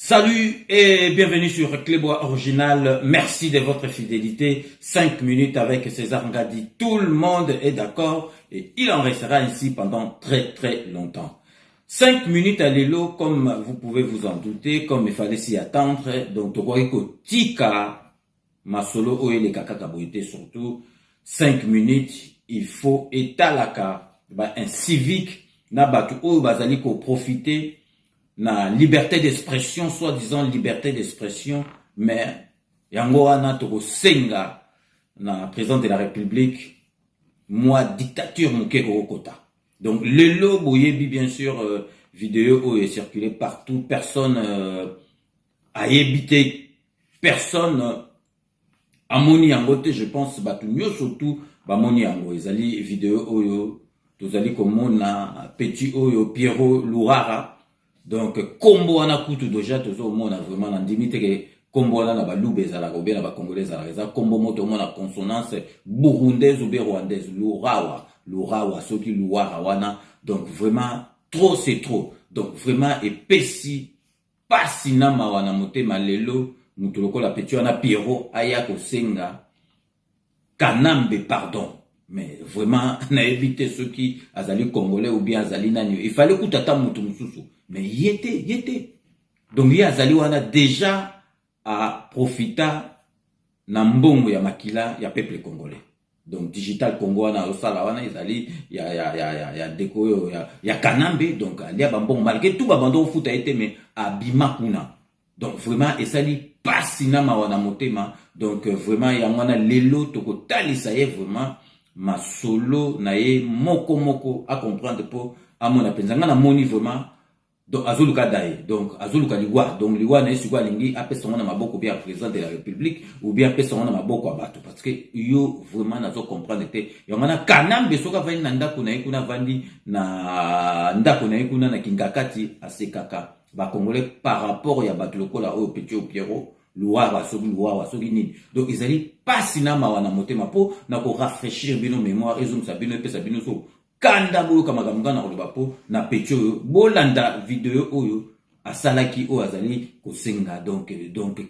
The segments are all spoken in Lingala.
Salut et bienvenue sur Clébois Original. Merci de votre fidélité. 5 minutes avec César Ngadi. Tout le monde est d'accord et il en restera ici pendant très longtemps. 5 minutes à l'élo, comme vous pouvez vous en douter, comme il fallait s'y attendre. Donc, Tokoriko Tika, Masolo Oele Kakakaboïté surtout. 5 minutes, il faut étalaka. Un civique, Nabatu O Bazaliko profiter. Na liberté d'expression, soi-disant liberté d'expression, mais yango wana toko senga na président de la République, moi dictature mukeko kota. Donc lelo boyebi bien sûr vidéo est circulée partout, personne a évité, personne a moni yango te, je pense batu nyo surtout ba moni yango ezali vidéo oyo tozali komona petit oyo Pierrot Lourara. Donc, combo wana kutu doja tozo mona vraiment na ndimite ke combo wana na balube za la robia na ba congolais za la combo moto mona consonance burundaise ou rwandaise Lourawa soki Louara wana. Donc vraiment trop c'est trop. Donc vraiment epesi pasi na mawana motema lelo mutu lokola petit wana Pierrot aya ko senga kanambe pardon. Mais vraiment, n'a évité ceux qui azali congolais ou bien azali nani. Il fallait que tata mutu mususu. Mais y était. Donc y azali wana déjà à profiter na mbongo ya makila ya peuple congolais. Donc digital Congo wana osala wana izali ya deko ya kanambe donc alia bambongo malgré tout babando foot a été mais abima kuna. Donc vraiment esali pasina mawana motema. Donc vraiment ya mwana lelo toko talisa vraiment ma solo na ye moko à comprendre pour à mon apenzanga na moni vraiment donc azuluka dai donc azuluka liwa donc liwa na yesu kwa lingi apesa na maboko bien président de la République ou bien apesa na maboko abato parce que yo vraiment nazo comprendre te yongana kanambe soka vani na ndako na ikuna vandi na ndako na ikuna na kingakati asekaka ba congolais par rapport ya bato lokola o petit Pierrot Lourara soki nini. Donc ils allaient pas sinama wana motema po na ko rafraîchir bino mémoire ezum sabino pesa bino so kanda boyo kama kamanga na ko po na petio bolanda vidéo oyo asalaki o azali ko senga donc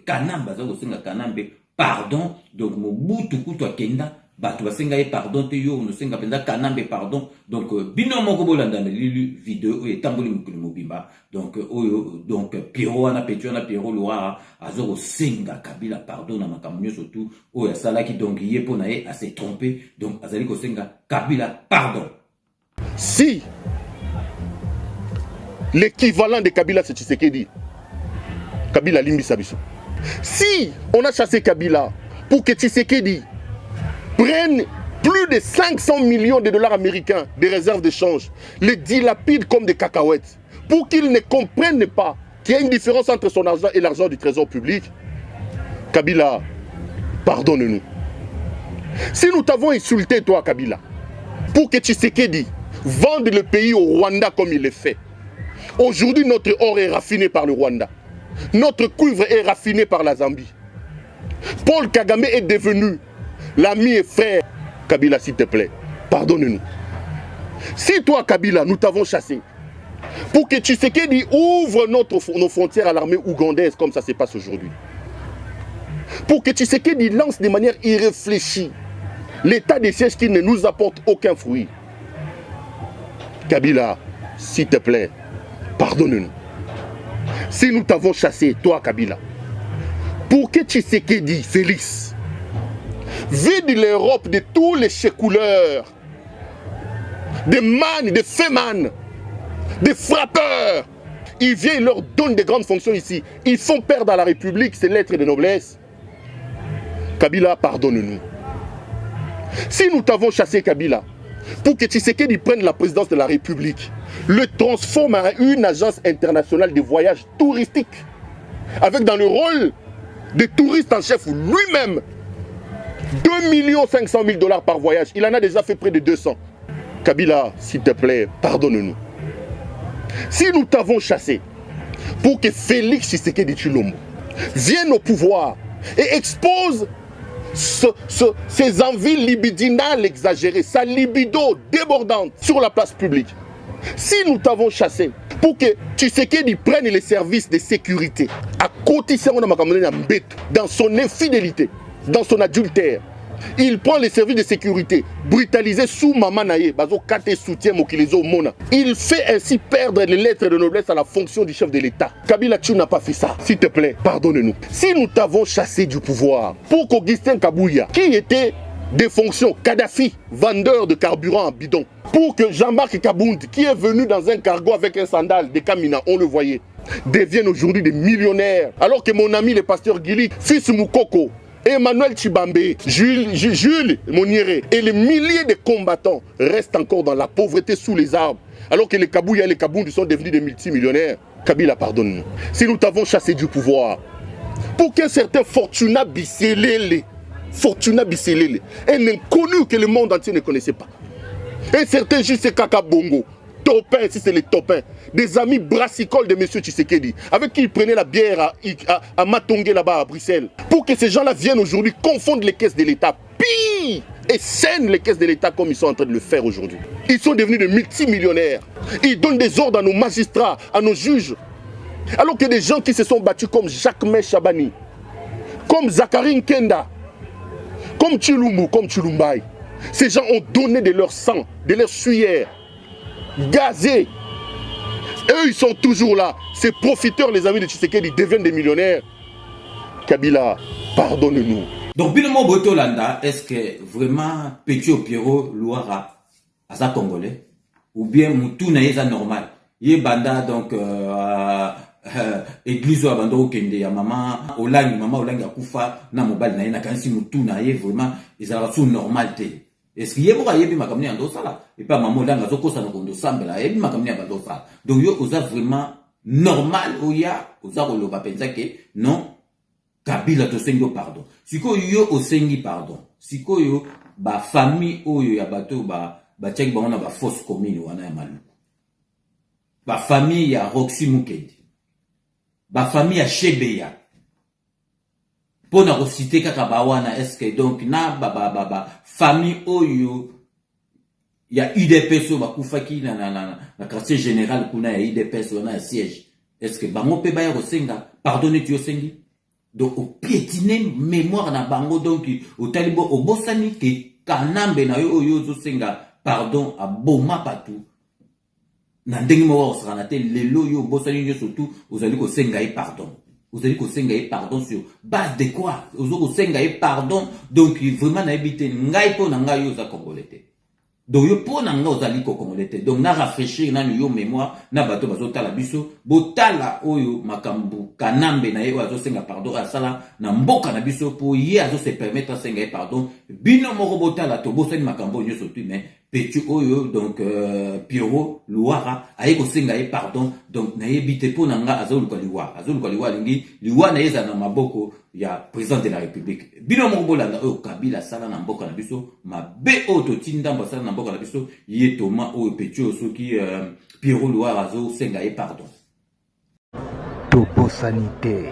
kanamba za ko senga kanambe pardon donc mobutu kutu akenda batu basenga ye pardon te yo no senga penza kanambe pardon donc bino moko bolanda na lilu vidéo et tamboli mukulu mobimba donc oyo donc Pierrot wana petio na Pierrot Lourara azoko senga Kabila pardon na makambo surtout oyo asalaki donc ye pona ye a se tromper donc azali ko senga Kabila pardon. Si l'équivalent de Kabila c'est Tshisekedi, Kabila limbisa biso. Si on a chassé Kabila pour que Tshisekedi prennent plus de 500 millions de dollars américains de réserves d'échange, les dilapident comme des cacahuètes, pour qu'ils ne comprennent pas qu'il y a une différence entre son argent et l'argent du trésor public. Kabila, pardonne-nous. Si nous t'avons insulté, toi, Kabila, pour que Tshisekedi vende le pays au Rwanda comme il le fait, aujourd'hui, notre or est raffiné par le Rwanda. Notre cuivre est raffiné par la Zambie. Paul Kagame est devenu l'ami et frère. Kabila, s'il te plaît, pardonne-nous. Si toi, Kabila, nous t'avons chassé pour que Tshisekedi ouvre nos frontières à l'armée ougandaise comme ça se passe aujourd'hui, pour que Tshisekedi lance de manière irréfléchie l'état des sièges qui ne nous apporte aucun fruit, Kabila, s'il te plaît, pardonne-nous. Si nous t'avons chassé, toi, Kabila, pour que Tshisekedi, Félix, vide l'Europe de tous les chécouleurs, des man, des féman, des frappeurs. Ils viennent, ils leur donnent des grandes fonctions ici. Ils font perdre à la République ses lettres de noblesse. Kabila, pardonne-nous. Si nous t'avons chassé, Kabila, pour que Tshisekedi prenne la présidence de la République, le transforme en une agence internationale de voyage touristique, avec dans le rôle de touriste en chef lui-même, 2 500 000 dollars par voyage. Il en a déjà fait près de 200. Kabila, s'il te plaît, pardonne-nous. Si nous t'avons chassé pour que Félix Tshisekedi Tshilombo vienne au pouvoir et expose ses envies libidinales exagérées, sa libido débordante sur la place publique, si nous t'avons chassé pour que Tshisekedi prenne les services de sécurité à côté dans son infidélité, dans son adultère. Il prend les services de sécurité, brutalisé sous Maman Naye, bazo kate soutien mokilizo mona. Il fait ainsi perdre les lettres de noblesse à la fonction du chef de l'État. Kabila, tu n'as pas fait ça. S'il te plaît, pardonne-nous. Si nous t'avons chassé du pouvoir pour qu'Augustin Kabouya, qui était des fonctions, Kadhafi, vendeur de carburant en bidon, pour que Jean-Marc Kabound, qui est venu dans un cargo avec un sandal de Kamina, on le voyait, deviennent aujourd'hui des millionnaires. Alors que mon ami le pasteur Gili, fils Moukoko, Emmanuel Chibambe, Jules Monieré et les milliers de combattants restent encore dans la pauvreté sous les arbres. Alors que les Kabouya et les Kabound sont devenus des multimillionnaires. Kabila, pardonne-nous. Si nous t'avons chassé du pouvoir, pour qu'un certain Fortuna Bisselele, un inconnu que le monde entier ne connaissait pas, un certain Juste Kaka Bongo, Topin, si c'est les Topins, des amis brassicoles de M. Tshisekedi, avec qui il prenait la bière à Matongé là-bas à Bruxelles, pour que ces gens-là viennent aujourd'hui confondre les caisses de l'État, pire, et scènent les caisses de l'État comme ils sont en train de le faire aujourd'hui. Ils sont devenus des multimillionnaires. Ils donnent des ordres à nos magistrats, à nos juges, alors que des gens qui se sont battus comme Jacques-Mé Chabani, comme Zachary Nkenda, comme Chilumbu, comme Chilumbai, ces gens ont donné de leur sang, de leur sueur, gazés. Eux, ils sont toujours là. Ces profiteurs, les amis de Tshisekedi, ils deviennent des millionnaires. Kabila, pardonne-nous. Donc, Binomo Botolanda, est-ce que vraiment Pétio Pierrot Louara, à ça congolais? Ou bien Moutou Naïza normal? Yé Banda, donc, église ou Abando Kende, ya maman Olangi Akoufa, na mobile naïna, kansi Moutou Naïe, vraiment, ils ont sous normalité. Est-ce qu'il y a beaucoup de makamni ando sala et pas maman langa zoko sa nokondo sambela et makamni ando sala. Donc yo oza vraiment normal oya oza ko loba penza ke non Kabila to sengo pardon. Siko yo osengi pardon. Siko yo ba famille oyo ya bato ba tchek ba ona ba fausse commune wana ya malu. Ba famille ya Roxy Mukendi. Ba famille ya Shebeya. Pour na citer kaka bawana est-ce que donc na famille oyo ya UDPS ba kufaki na quartier général kuna ya UDPS wana ya siège est-ce que bango pe ba ya kosenga pardonner tu osengi donc au piétiner mémoire na bango donc au talibo au bosani ke kanambe na yo oyo zo senga pardon a boma patu na ndenge mo wa osana te lelo yo bosani yo surtout ozali ko senga et pardon. Vous allez que pardon sur base de quoi? Vous allez pardon. Donc, vraiment, n'habitez n'aïe pour n'aïe aux congolais. Donc, yo pour n'aïe aux ali congolais. Donc, n'a rafraîchir, n'a yo mémoire, n'a bateau bazo tala biso, botala oyo makambu kanambe na yo azo senga pardon à sala, n'a mboka na biso pour y azo se permettre à senga pardon. Bino moro botala to bosani makambo nyo surtout mais Pétu oyo donc Pierrot Louara aye ko senga pardon donc na yebite po nanga azolu kwa liwa lingi liwa na yeza na maboko ya président de la République bino mo bolanda oyo Kabila sala na mboka na biso mabe oto tindamba sala na mboka na biso ye Thomas oyo Pétu soki Pierrot Louara azo senga pardon topo sanité.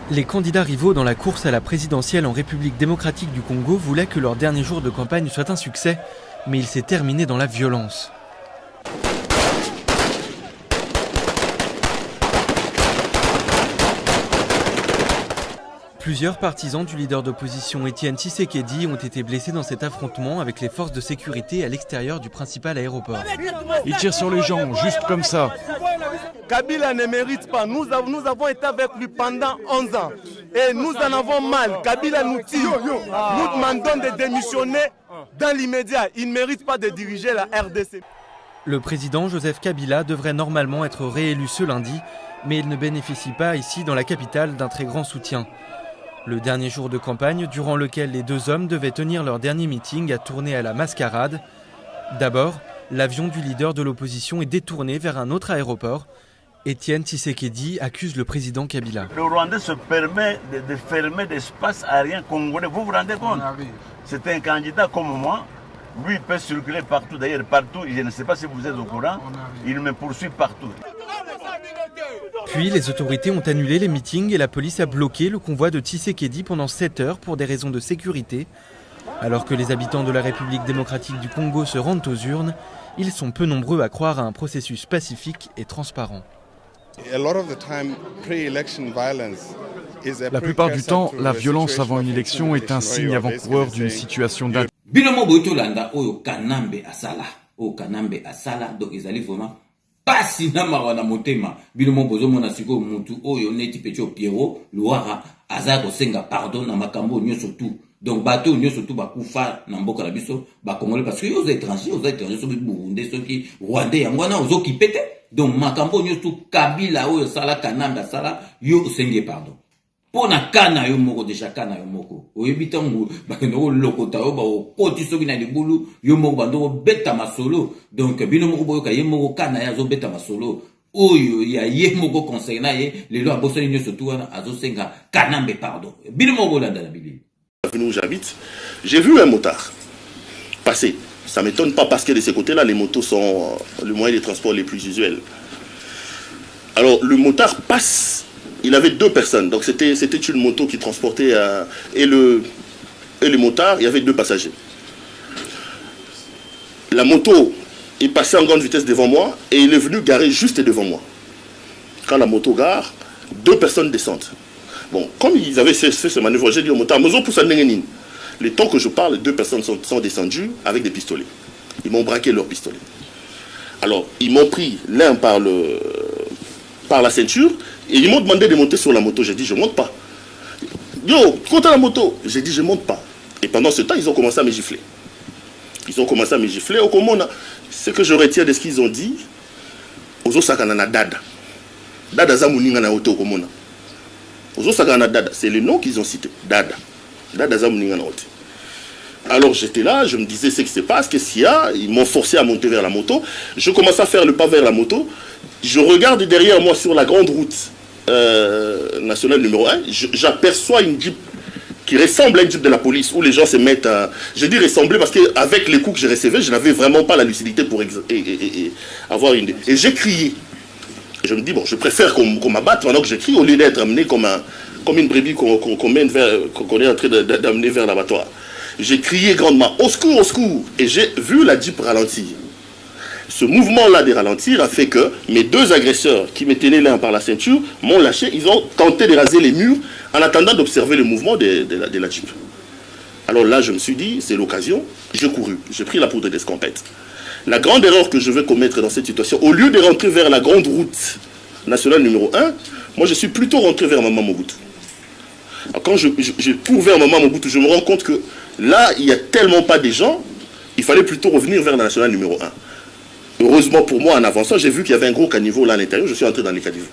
Les candidats rivaux dans la course à la présidentielle en République démocratique du Congo voulaient que leur dernier jour de campagne soit un succès, mais il s'est terminé dans la violence. Plusieurs partisans du leader d'opposition Étienne Tshisekedi ont été blessés dans cet affrontement avec les forces de sécurité à l'extérieur du principal aéroport. Ils tirent sur les gens, juste comme ça. Kabila ne mérite pas. Nous avons été avec lui pendant 11 ans. Et nous en avons mal. Kabila nous tire. Nous demandons de démissionner dans l'immédiat. Il ne mérite pas de diriger la RDC. Le président Joseph Kabila devrait normalement être réélu ce lundi, mais il ne bénéficie pas ici dans la capitale d'un très grand soutien. Le dernier jour de campagne, durant lequel les deux hommes devaient tenir leur dernier meeting, a tourné à la mascarade. D'abord, l'avion du leader de l'opposition est détourné vers un autre aéroport. Étienne Tshisekedi accuse le président Kabila. Le Rwandais se permet de fermer l'espace aérien congolais. Vous vous rendez compte? C'est un candidat comme moi. Lui, il peut circuler partout. D'ailleurs, partout, je ne sais pas si vous êtes au courant, il me poursuit partout. Puis, les autorités ont annulé les meetings et la police a bloqué le convoi de Tshisekedi pendant 7 heures pour des raisons de sécurité. Alors que les habitants de la République démocratique du Congo se rendent aux urnes, ils sont peu nombreux à croire à un processus pacifique et transparent. La plupart du temps, la violence avant une élection est un signe avant-coureur d'une situation d'insécurité. Bilomo boitolanda oyo Kanambe asala donc ezali vraiment pasi na mawana motema bilomo bozomona siko mutu oyo neti petio Pierrot Loara aza kosenga pardon na makambo nyonso tout donc bato nyonso tout bakufa na mboka na biso ba congolais parce que aux étrangers so Burundais soki Rwandais yango wana ozoki pete donc makambo nyonso tout Kabila oyo sala Kanambe asala yo osenge pardon. Pona kana yo moko déjà kana yo moko oyebita ngu bakendo lokota yo ba okoti soki na libulu yo moko bando beta masolo donc bino moko boyoka ye moko kana ya zo beta masolo oyo ya ye moko conseil na ye lelo abosani nyo surtout wana azosenga Kanambe pardon bino moko landa na bilili. Où j'habite, j'ai vu un motard passer. Ça m'étonne pas parce que de ces côtés-là, les motos sont le moyen de transport les plus usuels. Alors le motard passe. Il avait deux personnes, donc c'était une moto qui transportait et le motard, il y avait deux passagers. La moto est passée en grande vitesse devant moi et il est venu garer juste devant moi. Quand la moto gare, deux personnes descendent. Bon, comme ils avaient fait ce manœuvre, j'ai dit au motard, le temps que je parle, deux personnes sont descendues avec des pistolets. Ils m'ont braqué leurs pistolets. Alors, ils m'ont pris l'un par la ceinture. Et ils m'ont demandé de monter sur la moto. J'ai dit, je ne monte pas. Yo, compte la moto. J'ai dit, je ne monte pas. Et pendant ce temps, ils ont commencé à me gifler. Au Komona, ce que je retiens de ce qu'ils ont dit, Ozo Sakanana Dada. Dada Zamuninga na Oto Komona. Ozo Sakanana Dada, c'est le nom qu'ils ont cité. Dada. Dada Zamuninga na Oto. Alors j'étais là, je me disais ce qui se passe, qu'est-ce qu'il y a. Ils m'ont forcé à monter vers la moto. Je commence à faire le pas vers la moto. Je regarde derrière moi sur la grande route nationale numéro 1. J'aperçois une Jeep qui ressemble à une Jeep de la police où les gens se mettent à... Je dis ressembler parce qu'avec les coups que j'ai recevés, je n'avais vraiment pas la lucidité pour avoir une... Et j'ai crié. Je me dis, bon, je préfère qu'on m'abatte pendant que j'écris au lieu d'être amené comme une brebis qu'on est en train d'amener vers l'abattoir. J'ai crié grandement, au secours, au secours. Et j'ai vu la Jeep ralentir. Ce mouvement-là de ralentir a fait que mes deux agresseurs qui me tenaient l'un par la ceinture m'ont lâché. Ils ont tenté de raser les murs en attendant d'observer le mouvement de la Jeep. Alors là, je me suis dit, c'est l'occasion. J'ai couru, j'ai pris la poudre d'escampette. La grande erreur que je vais commettre dans cette situation, au lieu de rentrer vers la grande route nationale numéro 1, moi je suis plutôt rentré vers Maman Mobutu. Alors, quand je cours vers Maman Mobutu, je me rends compte que là, il n'y a tellement pas de gens, il fallait plutôt revenir vers la nationale numéro 1. Heureusement pour moi, en avançant, j'ai vu qu'il y avait un gros caniveau là à l'intérieur, je suis entré dans les caniveaux.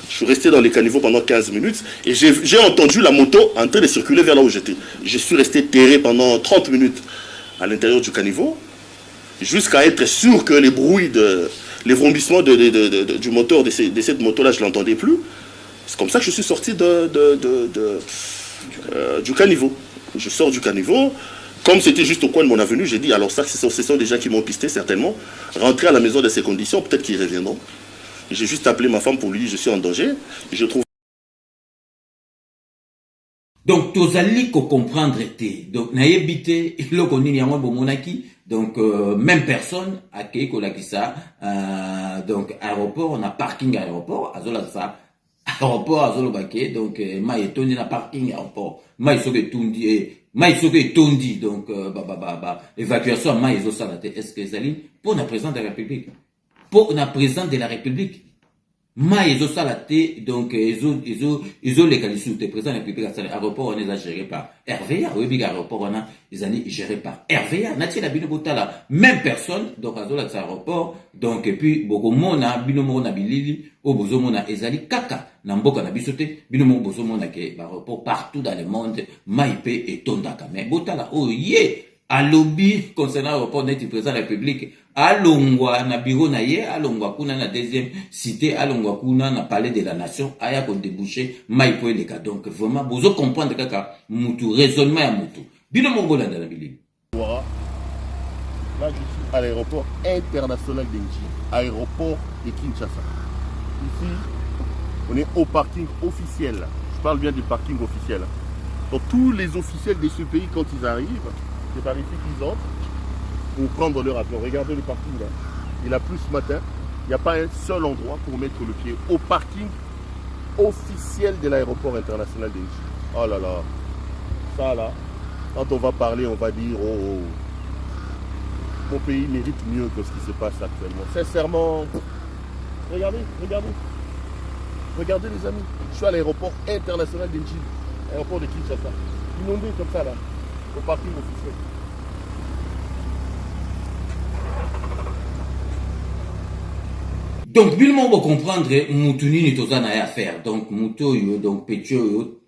Je suis resté dans les caniveaux pendant 15 minutes et j'ai entendu la moto en train de circuler vers là où j'étais. Je suis resté terré pendant 30 minutes à l'intérieur du caniveau, jusqu'à être sûr que les bruits, les vrombissements du moteur de cette moto-là, je ne l'entendais plus. C'est comme ça que je suis sorti du caniveau. Je sors du caniveau. Comme c'était juste au coin de mon avenue, j'ai dit, alors ça, ce sont des gens qui m'ont pisté, certainement. Rentrer à la maison de ces conditions, peut-être qu'ils reviendront. J'ai juste appelé ma femme pour lui dire, je suis en danger. Je trouve... Donc, tozali ko comprendre te. Donc, naebite, iloko nini yango bomonaki. Donc, même personne, akei kolakisa, donc, aéroport, on a parking aéroport, azola ça, aéroport azolobake donc mai etondi na parking aéroport mai soki etundi mai soki etondi donc évacuation ya mai ezosala te. Est-ce que ezali pour na président de la République, pour na président de la République mai ezosala te donc ezoleka lisusu te. Président de la République asala aéroport wana eza géré par RVA, oyebi aéroport wana ezali géré par RVA natina bino botala même personne donc azolakisa aéroport donc et puis bokomona bino moko na bilili o bozomona ezali kaka na mboka na biso te, bino moko bozomona ke aéroport partout dans le monde mai pe etondaka. Mais botala oye alobi concernant l'aéroport neti président de la République alongwa na bureau na ye, alongwa kuna na deuxième cité, alongwa kuna na palais de la nation, aya ko déboucher mai po eleka. Donc vraiment bozo comprendre kaka mutu raisonnement ya mutu bino moko bolanda na bilili. Là je suis à l'aéroport international d'Enji, aéroport de Kinshasa. Ici on est au parking officiel, je parle bien du parking officiel. Donc tous les officiels de ce pays quand ils arrivent, c'est par ici qu'ils entrent pour prendre leur avion. Regardez le parking là. Il a plu ce matin. Il n'y a pas un seul endroit pour mettre le pied. Au parking officiel de l'aéroport international d'Enji. Oh là là. Ça là, quand on va parler, on va dire oh, mon pays mérite mieux que ce qui se passe actuellement. Sincèrement, regardez. Regardez les amis. Je suis à l'aéroport international d'Enji. Aéroport de Kinshasa. Inondé comme ça là. Au parking officiel. Donc bino moko comprendre mutu nini tozana ya faire. Donc mutu yo donc petio yo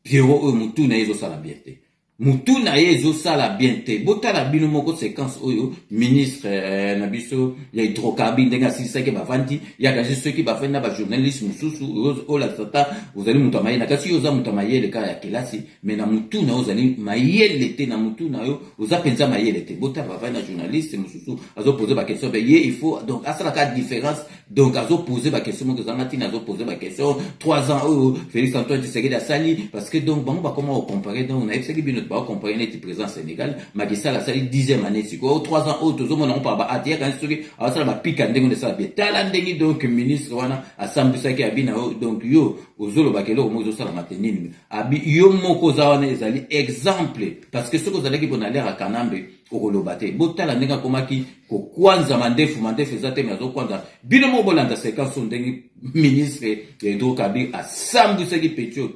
Pierrot mutu na yezo sala bien te. Mutu na yezo sala bien te. Botala bino moko séquence oyo ministre na biso ya hydrocarbures ndenga sisa ke bavandi ya kaji ceux qui bafenda ba journaliste mususu o la tata vous allez mutu maye na kasi yoza mutu maye le ka ya kelasi mais na mutu na ozali maye lete na mutu na yo oza penza maye lete. Botala bavanda journaliste mususu azo poser ba question ben il faut donc à la cas différence donc azo poser ba question que zangati na azo poser ba question 3 ans Félix Antoine Tshisekedi a sali parce que donc bon ba comment on comparer donc on a fait que ba comparer net président Sénégal Macky Sall a sali 10e année siko 3 ans tozo mona on pa ba atia kan soki a sala ba pika ndenge de sala bien tala ndenge donc ministre wana asambisa ki abina donc yo ozolo bakelo mozo sala matenini abi yo moko za wana ezali exemple parce que ce que vous allez ki bona l'air à Kanambe okolobate botala ndenge komaki ko kwanza mandefu ezate mezo kwanza bino mo bolanda séquence ndenge ministre hydrocarbures asambisa ki petio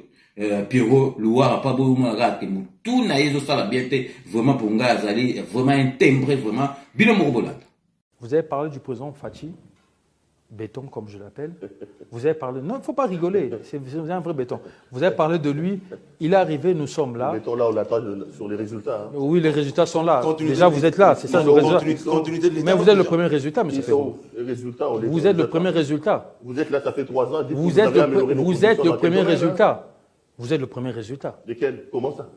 Pierrot Loire pas beau rate tout na yezo sala bien te vraiment pour nga azali vraiment un timbre vraiment bino mo bolanda. Vous avez parlé du président Fachi béton comme je l'appelle. Vous avez parlé, non, il ne faut pas rigoler, c'est un vrai béton. Vous avez parlé de lui, il est arrivé, nous sommes là. Le béton là, on attend sur les résultats. Hein. Oui, les résultats sont là. Déjà, vous êtes là, c'est ça le résultat. Mais vous êtes le premier résultat, M. Ferro. Vous êtes le premier résultat. Vous êtes là, ça fait 3 ans. Vous êtes le premier résultat. Vous êtes le premier résultat. Lesquels? Comment ça?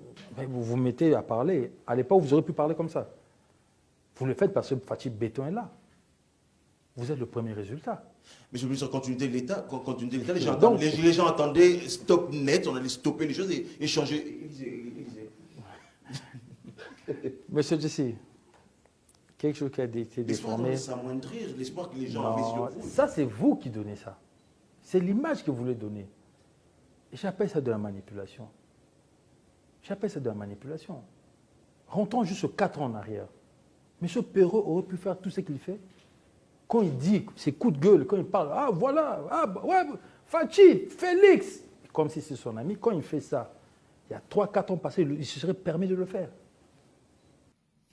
Vous vous mettez à parler. À l'époque, vous auriez pu parler comme ça. Vous le faites parce que Fatih Béton est là. Vous êtes le premier résultat. Mais je veux dire, continuité de l'État, les gens attendaient stop net, on allait stopper les choses et changer. Monsieur Jesse, quelque chose qui a été déformé. L'espoir que les gens avaient sur vous. Ça, c'est vous qui donnez ça. C'est l'image que vous voulez donner. Et j'appelle ça de la manipulation. J'appelle ça de la manipulation. Rentrons juste 4 ans en arrière. M. Perrault aurait pu faire tout ce qu'il fait. Quand il dit ses coups de gueule, quand il parle, ah voilà, ah ouais, Fachi, Félix, comme si c'est son ami, quand il fait ça, il y a 3-4 ans passés, il se serait permis de le faire.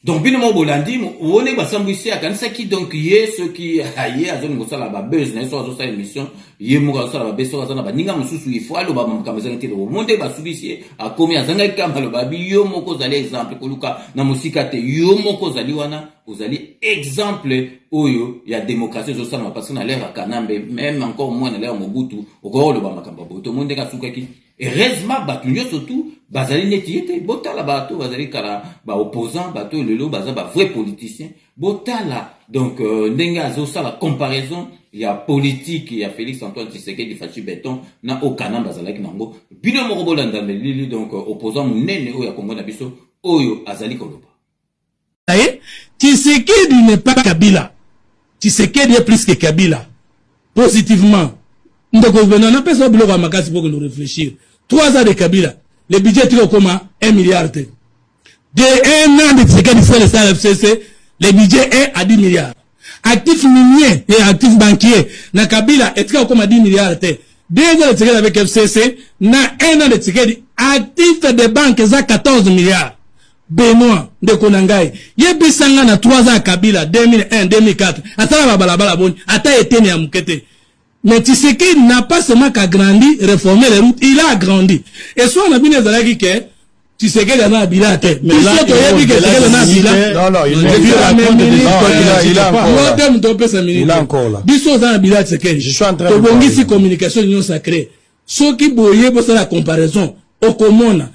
Donc bino bolandi wone basambwisi akanisa ki donc ye ceux qui aye azoni ngosala ba business so azosala émission ye muka sala ba beso azana ba ninga mususu ifo alo ba makamazanga tele bo monde basubisi akomi azanga kambalo ba yo moko zali exemple koluka na musika te yo moko zali wana ozali exemple oyo ya démocratie zo sala parce que na l'ère Kanambe même encore moins na l'ère Mobutu okolo ba makamba boto monde ka sukaki heureusement batu nyoso tout bazali neti ete botala bato bazali kala ba opposant bato lelo baza ba vrai politicien botala donc ndenge azosa la comparaison ya politique ya Félix Antoine Tshisekedi Fachi Béton na okana bazalaki nango bino moko bolanda lili donc opposant munene oyo ya Congo na biso oyo azali koloba Tshisekedi n'est pas Kabila. Tshisekedi est plus que Kabila. Positivement. Ndeko Venana, personne ne peut makasi pour nous réfléchir. 3 ans de Kabila, le budget est comme 1 milliard. De 1 an de Tshisekedi fait le FCC, le budget est à 10 milliards. Actif minier et actif banquier, na Kabila est comme à 10 milliards. 2 ans de Tshisekedi avec FCC, na 1 an de Tshisekedi, actif de banque à 14 milliards. Benoît de Konangai, Yebisanga na 3 ans à Kabila, 2001, 2004, atala babalabala boni, ata etene ya mukete. Mais Tshisekedi n'a pas seulement qu'à grandir, réformer les routes, il a grandi. Et soit on a bien dit que Tshisekedi a un bilan. Mais là, il a non, il a encore là. Je suis en train de voir. Si communication union sacrée. Ceux qui boyent pour la comparaison, au commun.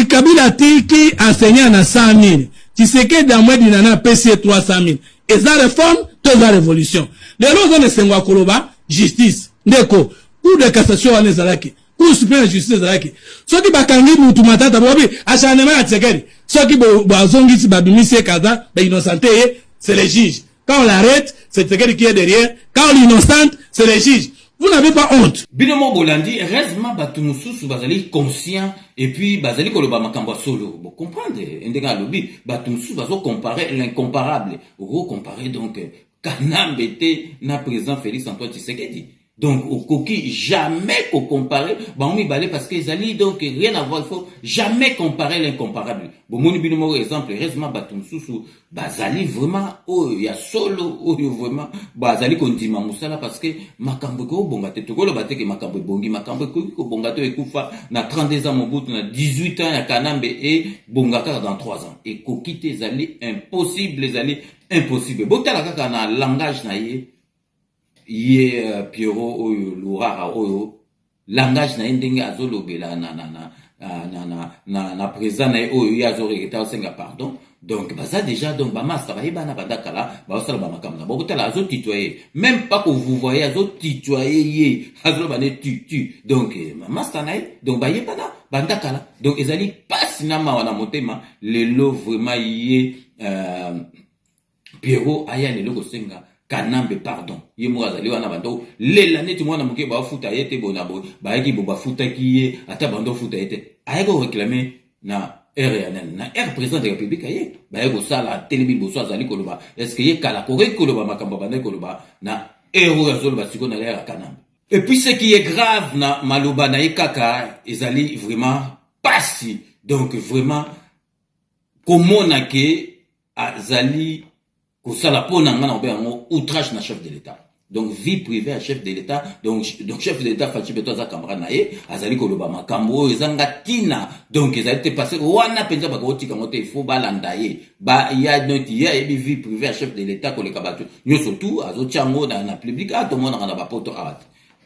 Kabila qui enseignant à 100 000. Tshisekedi a moins d'une PC 300 000. Et ça réforme, toute la révolution. Les lois de Sengwa Koloba, justice, ndeko, cour de cassation à Nezalaki, cour suprême de justice Nezalaki. Ceux qui bakangi moutumata tabobi, acharnement à Tshisekedi. Ceux qui bazongi si babimisi kaza, innocenté, c'est les juges. Quand on l'arrête, c'est Tshisekedi qui est derrière. Quand on l'innocente, c'est les juges. Vous n'avez pas honte. Binomo Bolandi, heureusement, Batumusu, Bazali conscient, et puis Bazali Koloba Makamba solo. Vous comprenez? Ndega Lobi, Batumusu, Bazo comparer l'incomparable. Vous comparez donc, Kanambete, na président Félix Antoine Tshisekedi. Donc, au coquille, jamais qu'on compare, bah, on y balait parce qu'ils allaient donc rien à voir, il faut jamais comparer l'incomparable. Bon, mon binomo exemple, heureusement, Batum Soussou, Bazali vraiment, oh, il y a solo, oh, vraiment, Bazali Kondima Moussala parce que, Makamboko, Bongate, Togolo Bate, Makambo Bongi, Makamboko, Bongate, Ekoufa, na 32 ans, mon bout, na 18 ans, à Kanambe, et Bongaka dans 3 ans. Et Kokite, les alliés, impossible, les alliés, impossible. Botala Kaka, na langage, na ye Pierrot oyo Lourara oyo langage na ndenge azolobela na président na oyo yazo reketa osenga pardon donc baza déjà donc ba master ba yeba na badakala ba osala ba makamna ba botala azo titoyer même pas que vous voyez azo titoyer ye azo ba ne tu donc ma master na donc ba yeba na bandakala donc ezali pas na ma wana motema lelo vraiment ye Pierrot aya lelo kosenga Kanambe pardon yemo azali wana bando lela neti mwana muke ba futa yete bonabo ba yaki bo ba futa kiye ata bando futa yete ayeko réclamer na RNN na R président de la République aye ba yeko sala telebi boso azali koloba est-ce que ye kala ko koloba makamba bande koloba na héros azolo ba siko na la Kanambe et puis ce qui est grave na maloba na ekaka ezali vraiment pasi donc vraiment comment na ke azali ça pour outrage na chef de l'État. Donc vie privée à chef de l'État. Donc chef de l'État Fachi Beto za camarade nae azali koloba makambo ezanga tina. Donc ils a été passé wana penza ba koti kamote il faut balanda ye. Ba ya noti ya et vie privée à chef de l'État ko le kabatu. Nyo surtout azo tiango na public a tout monde na ba poto art.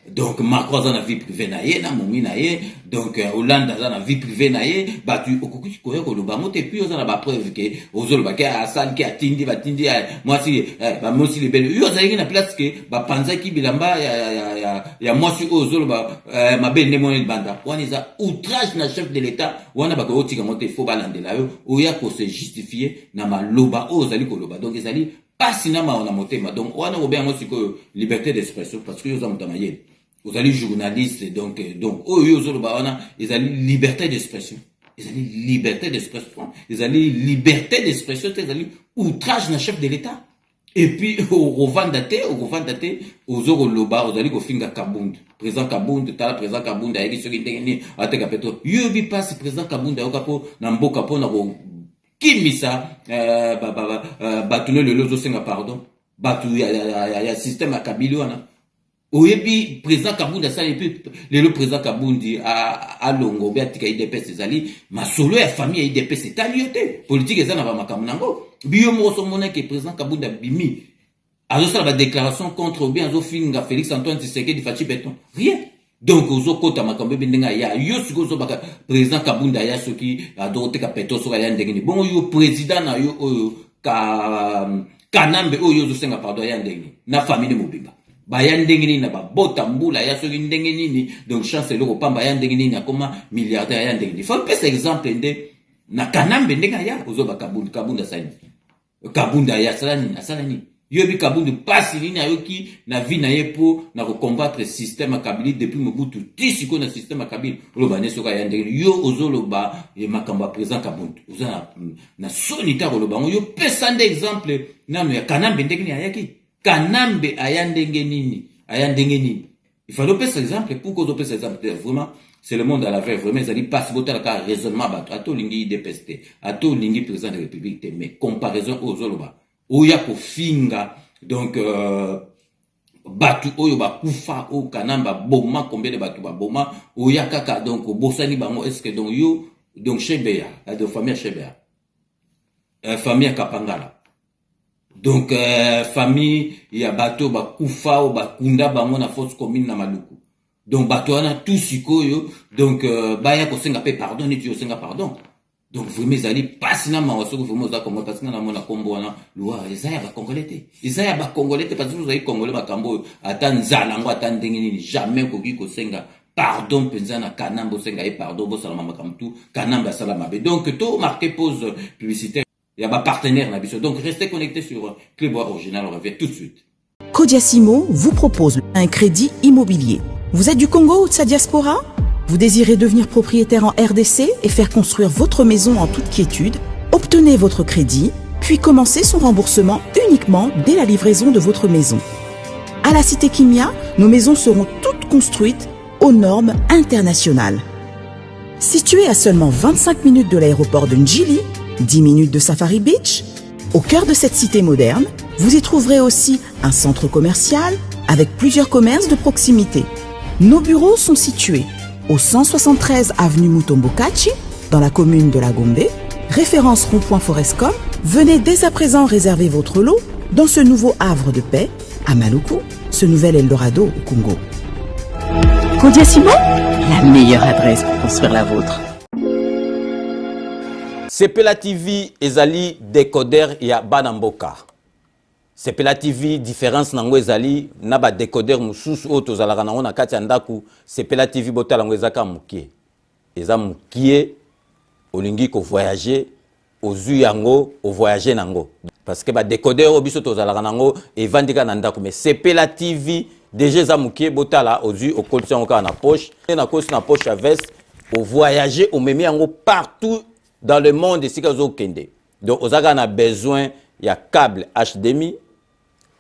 Donc Macron a na vie privée nae na momi nae donc Hollande a na vie privée nae batu okuki koya ko loba mote puis oza na ba preuve que ozolo ba ka asal ki atindi batindi moi si ba mosi les belles yo za na place que ba panza ki bilamba ya moi si ozolo ba ma belle mo banda on isa outrage na chef de l'État wana ba ko otika mote faut balandela yo oya ko se justifier na maloba ozali ko loba donc ezali pas sinama on a motema donc wana obé ngo siko liberté d'expression parce que yo za mutamaye vous allez journaliste donc oh yo zolo ba wana ils allaient liberté d'expression ils allaient liberté d'expression ils allaient liberté d'expression ils allaient outrage na chef de l'État et puis au revendate aux zoro loba vous allez ko finga Kabund président Kabund ta président Kabund ayeki soki ndengeni ateka petro yo bi passe président Kabund okapo na mboka pona ko kimisa batuno le lozo senga pardon batu ya système a Kabila wana oyebi président Kabunda ça et puis le président Kabundi a longo beatika IDPS ezali masolo ya famille IDPS etaliote politique ezana ba makambo nango biyo mo so mona que président Kabunda bimi azo sala ba déclaration contre bien azo finga Félix Antoine Tshisekedi Fachi Beton rien donc ozo kota makambo bendenga ya yo siko zo baka président Kabunda ya soki adote ka peto so ya ndengeni bon yo président na yo Kanambe oyo zo senga pardon ya ndengeni na famille mobimba baya ndenge nini na babota mbula ya soki ndenge nini donc chance loko pamba ya ndenge nini akoma milliardaire ya ndenge nini faut pesa exemple nde na Kanambe ndenge ya ozo ba Kabunda sani Kabunda ya salani Yobi Kabundu passe nini ayoki na vie na yepo na combattre le système Kabila depuis Mobutu tisiko na système Kabila loba nesoka yande yo ozoloba e makamba président Kabundu oza na sonita loba yo pesande exemple nano ya Kanambe ndenge ayaki Kanambe ayandenge nini il faut passer exemple pour qu'on passe exemple vraiment c'est le monde à la veille vraiment ils allaient passer botter la raisonnement bato ato lingi DPST ato lingi président de la République mais comparaison aux ozoloba oya kofinga donc batu oyo bakufa o Kanamba boma combien de batu ba boma oya kaka donc bosani bango est-ce que donc yo donc Chebeya de famille Chebeya famille Kapangala donc famille ya bato bakufa o bakunda bango na force commune na Maluku donc bato wana tout sikoyo donc baya ko senga pe pardon ni tu senga pardon. Donc, vous me allez pas si na mawaso que vous me avez comme parce que na mona kombo na loi Isaiah ba congolais Isaiah ba congolais parce que vous avez congolais ba kambo atanzala ngo atandengeni jamais koki ko senga pardon penza na Kanambo senga et pardon bo salama makamtu Kanamba salama be donc to marqué pause publicitaire il y a ba partenaire na biso donc restez connectés sur Clébois Original on revient tout de suite. Kodiasimo vous propose un crédit immobilier. Vous êtes du Congo ou de sa diaspora? Vous désirez devenir propriétaire en RDC et faire construire votre maison en toute quiétude? Obtenez votre crédit, puis commencez son remboursement uniquement dès la livraison de votre maison. À la Cité Kimia, nos maisons seront toutes construites aux normes internationales. Située à seulement 25 minutes de l'aéroport de Njili, 10 minutes de Safari Beach, au cœur de cette cité moderne, vous y trouverez aussi un centre commercial avec plusieurs commerces de proximité. Nos bureaux sont situés au 173 avenue Mutombokachi, dans la commune de la Gombe, référence rond-point Forescom. Venez dès à présent réserver votre lot dans ce nouveau havre de paix à Maluku, ce nouvel Eldorado au Congo. Kodiasimo, la meilleure adresse pour construire la vôtre. Sepela TV ezali décodeur ya Banamboka. Sepela TV différence nango ezali na ba décodeur mususu o tozalaka nango na kati ya ndaku Sepela TV botala ngo ezaka mukie. Eza mukie olingi ko voyager ozu yango o voyager nango parce que ba décodeur obiso tozalaka nango evandika na ndaku mais Sepela TV déjà eza mukie botala ozu o kolisi yango ka na poche na kosi na poche à veste o voyager o memi yango partout dans le monde ici kazo kende. Donc ozaka na besoin ya câble HDMI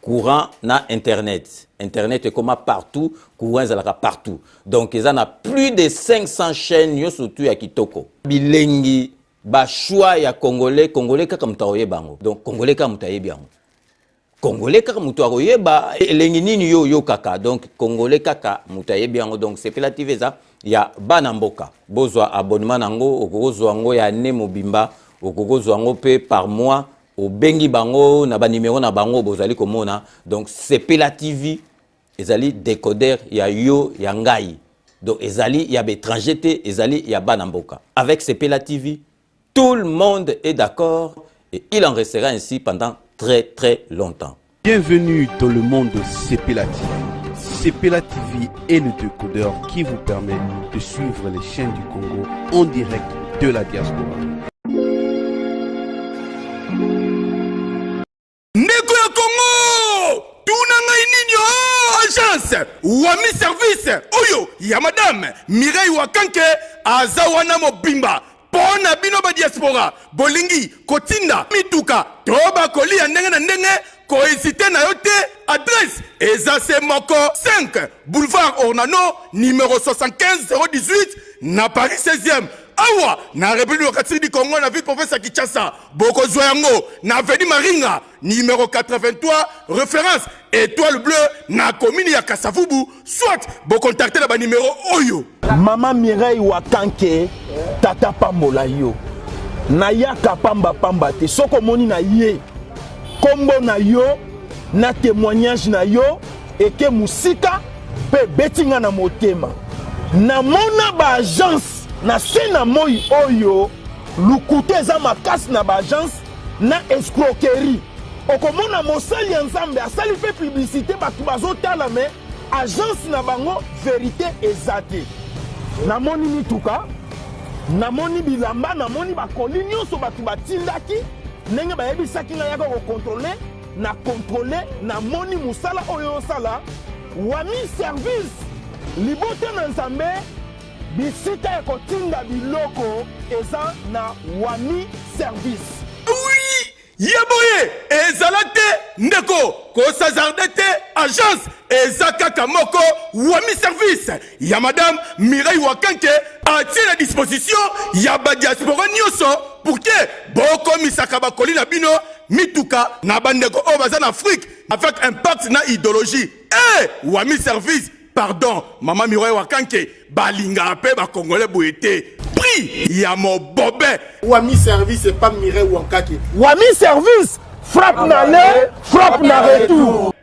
courant na internet est comme partout courant ezalaka partout donc ils en a plus de 500 chaînes yo surtout ya kitoko bilengi ba choix ya congolais kaka mutaoye bango donc congolais kaka mutaye bango congolais kaka mutaoye ba elengi nini yo kaka donc congolais kaka mutaye bango donc c'est Sepela TV za ya Banamboka bozwa abonnement nango okozwa ngo ya ne mobimba okozwa ngo pe par mois au bengi bango na ba numéro na bango bozali komona donc Sepela TV ezali décodeur ya yo ya ngai donc ezali ya étranger te ezali ya Banamboka avec Sepela TV tout le monde est d'accord et il en restera ainsi pendant très longtemps. Bienvenue dans le monde de Sepela TV. Sepela TV est le décodeur qui vous permet de suivre les chaînes du Congo en direct de la diaspora. Ndeko ya Congo tunanga ininyo agence wami service oyo ya madame Mireille Wakanke azawana mobimba pona bino ba diaspora bolingi kotinda mituka toba kolia ndenge na ndenge kohésité na yote adresse ezase moko 5 boulevard Ornano numéro 75 018 na Paris 16e awa na République démocratique du Congo na ville province ya Kinshasa boko zoyango na avenue Maringa numéro 83 référence étoile bleue na commune ya Kasavubu soit bo contacter na ba numéro oyo Maman Mireille Wakanke tata pambola yo na yaka pamba te soko moni na ye kombo na yo na témoignage na yo eke musika pe betinga na motema na mona ba agence na sena moi oyo lukute eza makasi na ba agence na escroquerie okomona mosali ya nzambe asali pe publicité bato bazotala me agence na bango vérité eza te namoni mituka namoni bilamba namoni bakoli nyonso bato batindaki ndenge bayebisaki ngai yaka kokontrole na contrôler na moni musala oyo sala wami service libote na nzambe bisika ekotinda biloko eza na wami service. Oui, yeboye ezala te ndeko ko sazarde te agence eza kaka moko wami service ya madame Mireille Wakanke atie la disposition ya ba diaspora nyonso pour que boko misaka bakoli na bino mituka na bandeko o baza na Afrique avec impact na idéologie wami service pardon maman Mireille Wakanke balinga pe ba congolais boete prix ya mobobe wami service et pas Mireille Wakanke wami service frappe na le frappe na retour.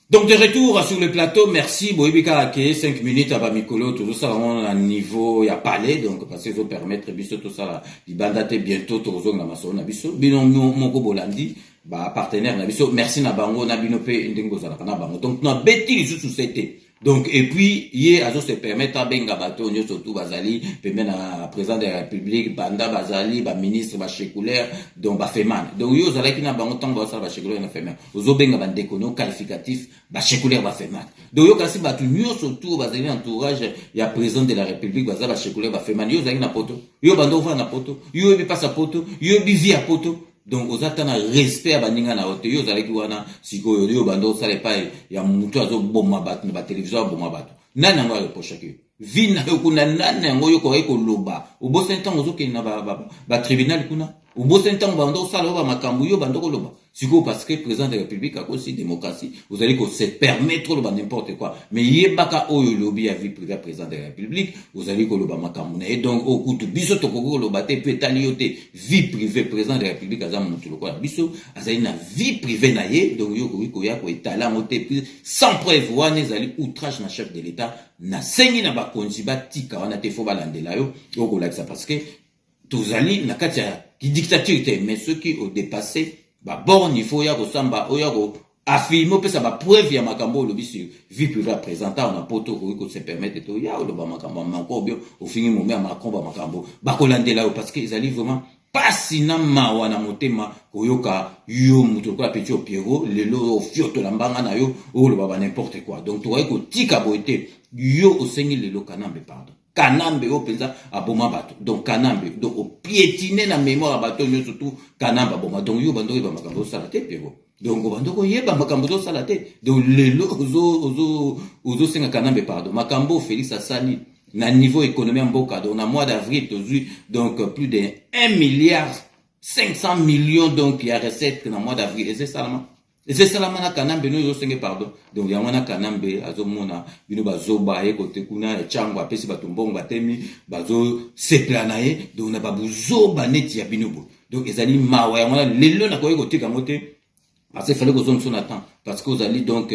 Donc de retour sur le plateau, merci Boibika Ake, 5 minutes à Bamikolo, tout ça on a un niveau, il y a palais, donc parce que vous permettre biso tout ça là, libandate bientôt tout ça na maso na biso, binon moko bolandi, ba partenaire na biso, merci na bango na binope ndingo za na bango. Donc na beti les sociétés. Donc et puis hier azo se permettre à benga bato nyo surtout bazali pemena président de la République banda bazali ba ministre ba chekulaire donc ba feman donc yo zala ki na bango tango ça ba chekulaire na feman ozo benga ba ndekono qualificatif ba chekulaire ba feman donc yo kasi bato nyo surtout bazali entourage ya président de la République bazali ba chekulaire ba feman yo zali na poto yo bando va na poto yo bi passa poto yo bi via poto. Donc aux attentes respect à baninga na hote yo zalaki wana siko yo bando sale pa ya mutu azo bomba batu na télévision bomba batu nana ngo reproche que vina yo kuna nana ngo yo ko loba ubo sentango zo ke na ba tribunal kuna ubo sentango bando sale ba makambu yo bando ko loba siko parce que président de la République a aussi démocratie vous allez que se permettre loba n'importe quoi mais yebaka oyo lobby à vie privée président de la République vous allez que loba makambu et donc au coup de biso to ko loba te pétalioté vie privée président de la République azam mutu lokola biso azali na vie privée na ye donc yo ko ya ko etala moté sans preuve wana ezali outrage na chef de l'État na sengi na ba konzi ba tika wana te fo balandela yo ko la ça parce que tozali na kati ya dictature mais ceux qui ont dépassé ba borne il faut ya ko samba o ya ko affirmer pesa ba preuve ya makambo lobi sur vie privée présenta on a poto ko se permettre to ya lo ba makambo manko bien au fini mo ya makambo makambo ba ko landela parce que ils allaient vraiment pas sina mawa na motema koyoka yo muto ko apeti au Pierrot lelo fioto la mbanga na yo o lo ba n'importe quoi donc to ko tika boete yo o sengi lelo kanambe pardon kanambe o penza aboma bato donc kanambe donc au piétiner na mémoire bato nyo surtout kanamba boma donc yo bando ba makambo sala te Pierrot donc bando ko yeba makambo sala te donc lelo ozo senga kanambe pardon makambo Félix Asali na niveau économie mboka donc na mois d'avril tozu donc plus de 1 milliard 500 millions donc il y a recette na mois d'avril et c'est ça na kanambe no yosenge pardon donc ya mwana kanambe azomona bino bazoba ye kote kuna chango apesi bato mbongo batemi bazo seplana ye donc na babuzoba neti ya bino bo donc ezali mawa ya mwana lelo na koyeko tika mote parce qu'il fallait que vous soyez attend parce que vous allez donc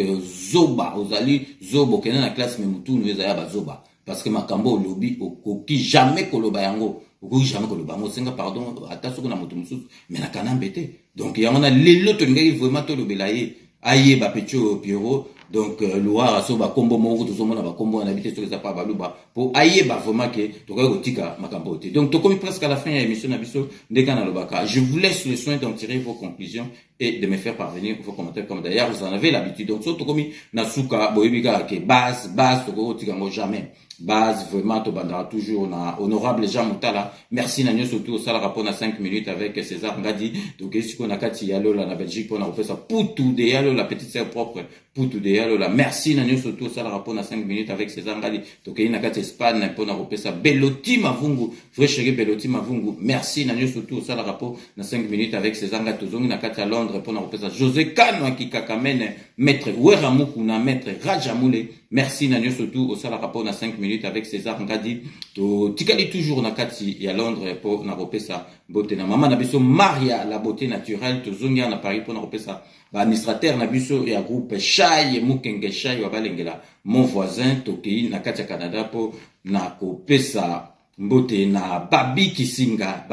zoba vous allez zobo kena na classe memutu nous ezaya bazoba parce que makambo lobby okoki jamais koloba yango okoki jamais koloba ngo senga pardon attention na moto mususu mais na kanambe te donc ya on a lelo to ngai vraiment to lobela ye aye ba pecho Pierrot donc loi so ba kombo moko to somona ba kombo na habité sur les pas baluba pour aye ba vraiment que to ko tika makambo te donc to comme presque à la fin de l'émission na biso ndeka na lobaka je vous laisse le soin d'en tirer vos conclusions et de me faire parvenir vos commentaires comme d'ailleurs vous en avez l'habitude donc so to comme na suka boyebika ke base to ko tika ngo jamais base vraiment to bandara toujours na honorable Jean Moutala merci na nyoso tout ça la rapport na 5 minutes avec César Ngadi donc est-ce qu'on a kati yalo la Belgique pour on fait ça pour tout de yalo la petite sœur propre pour tout de yalo la merci na nyoso tout ça la rapport na 5 minutes avec César Ngadi donc il na kati Espagne pour on fait ça Beloti Mavungu vrai chéri Beloti Mavungu merci na nyoso tout ça la rapport na 5 minutes avec César Ngadi tozongi na kati à Londres pour on fait ça José Kano qui kakamene maître Weramuku na maître Rajamoule merci na nyoso tout au ça la rapport na 5 minutes avec César Ngadi to tikali toujours na kati ya Londres pour na repesa beauté na mama na biso Maria la beauté naturelle to zongia na Paris pour na repesa ba administrateur na biso ya groupe Chai Mukenge Chai wa balengela mon voisin to ki na kati ya Canada pour na kopesa mbote na Babi Kisinga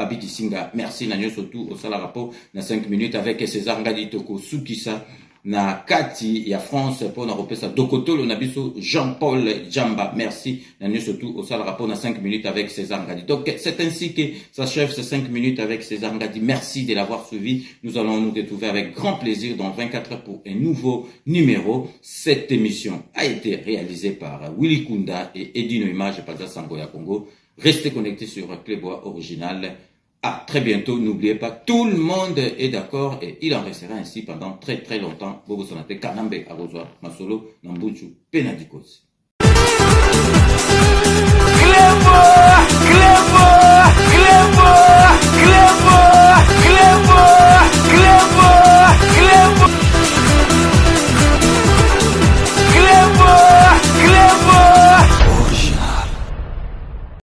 merci na nyoso tout au sala rapport na 5 minutes avec César Ngadi to ko sukisa na kati ya France pour na repesa Dokotolo na biso Jean-Paul Djamba. Merci. Na surtout au sal rapport na 5 minutes avec César Ngadi. Donc c'est ainsi que s'achève ces 5 minutes avec César Ngadi. Merci de l'avoir suivi. Nous allons nous retrouver avec grand plaisir dans 24 heures pour un nouveau numéro. Cette émission a été réalisée par Willy Kunda et Edino Image Paza Sangoya Congo. Restez connectés sur Clébois Original. À très bientôt. N'oubliez pas, tout le monde est d'accord et il en restera ainsi pendant très très longtemps. Bobo Sonate, Kanambe, Arozwa, Masolo, Nambuchu, Penadikos.